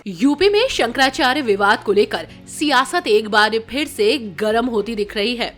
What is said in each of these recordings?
UP में शंकराचार्य विवाद को लेकर सियासत एक बार फिर से गर्म होती दिख रही है।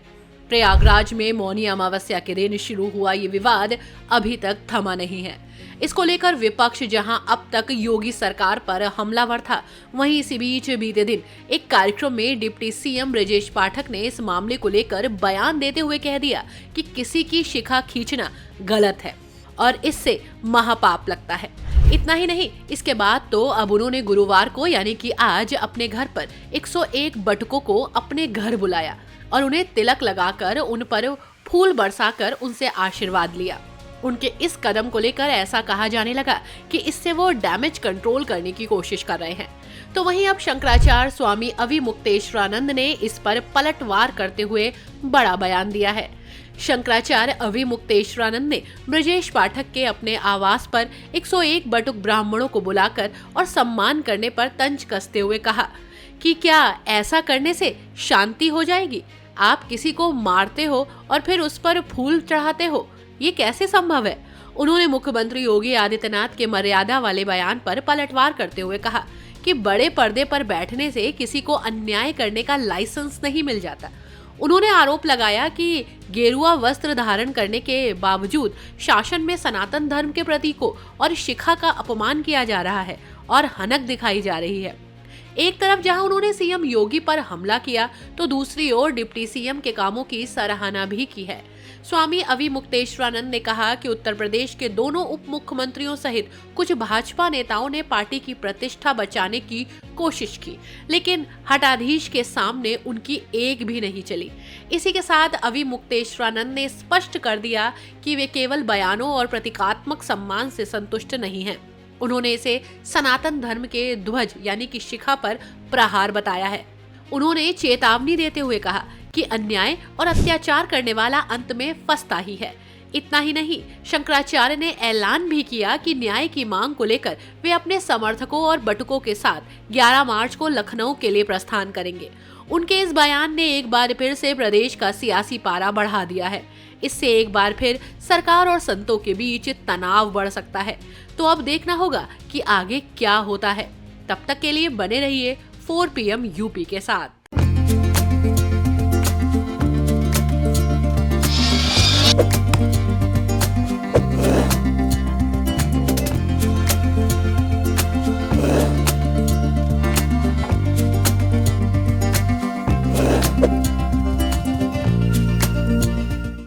प्रयागराज में मौनी अमावस्या के दिन शुरू हुआ ये विवाद अभी तक थमा नहीं है। इसको लेकर विपक्ष जहां अब तक योगी सरकार पर हमलावर था, वहीं इसी बीच बीते दिन एक कार्यक्रम में डिप्टी सीएम ब्रजेश पाठक ने इस मामले को लेकर बयान देते हुए कह दिया कि किसी की शिखा खींचना गलत है और इससे महापाप लगता है। इतना ही नहीं, इसके बाद तो अब उन्होंने गुरुवार को यानी कि आज अपने घर पर 101 बटुकों को अपने घर बुलाया और उन्हें तिलक लगाकर उन पर फूल बरसाकर उनसे आशीर्वाद लिया। उनके इस कदम को लेकर ऐसा कहा जाने लगा कि इससे वो डैमेज कंट्रोल करने की कोशिश कर रहे हैं। तो वहीं अब शंकराचार्य स्वामी अविमुक्तेश्वरानंद ने इस पर पलटवार करते हुए बड़ा बयान दिया है। शंकराचार्य अविमुक्तेश्वरानंद ने ब्रजेश पाठक के अपने आवास पर 101 बटुक ब्राह्मणों को बुलाकर और सम्मान करने पर तंज कसते हुए कहा कि क्या ऐसा करने से शांति हो जाएगी? आप किसी को मारते हो और फिर उस पर फूल चढ़ाते हो, ये कैसे संभव है? उन्होंने मुख्यमंत्री योगी आदित्यनाथ के मर्यादा वाले बयान पर पलटवार करते हुए कहा कि बड़े पर्दे पर बैठने से किसी को अन्याय करने का लाइसेंस नहीं मिल जाता। उन्होंने आरोप लगाया कि गेरुआ वस्त्र धारण करने के बावजूद शासन में सनातन धर्म के प्रतीकों और शिखा का अपमान किया जा रहा है और हनक दिखाई जा रही है। एक तरफ जहां उन्होंने सीएम योगी पर हमला किया, तो दूसरी ओर डिप्टी सीएम के कामों की सराहना भी की है। स्वामी अविमुक्तेश्वरानंद ने कहा कि उत्तर प्रदेश के दोनों उप मुख्यमंत्रियों सहित कुछ भाजपा नेताओं ने पार्टी की प्रतिष्ठा बचाने की कोशिश की, लेकिन हटाधीश के सामने उनकी एक भी नहीं चली। इसी के साथ अविमुक्तेश्वरानंद ने स्पष्ट कर दिया कि वे केवल बयानों और प्रतीकात्मक सम्मान से संतुष्ट नहीं हैं। उन्होंने इसे सनातन धर्म के ध्वज यानी कि शिखा पर प्रहार बताया है। उन्होंने चेतावनी देते हुए कहा कि अन्याय और अत्याचार करने वाला अंत में फंसता ही है। इतना ही नहीं, शंकराचार्य ने ऐलान भी किया कि न्याय की मांग को लेकर वे अपने समर्थकों और बटुकों के साथ 11 मार्च को लखनऊ के लिए प्रस्थान करेंगे। उनके इस बयान ने एक बार फिर से प्रदेश का सियासी पारा बढ़ा दिया है। इससे एक बार फिर सरकार और संतों के बीच तनाव बढ़ सकता है। तो अब देखना होगा कि आगे क्या होता है। तब तक के लिए बने रहिए 4 PM यूपी के साथ।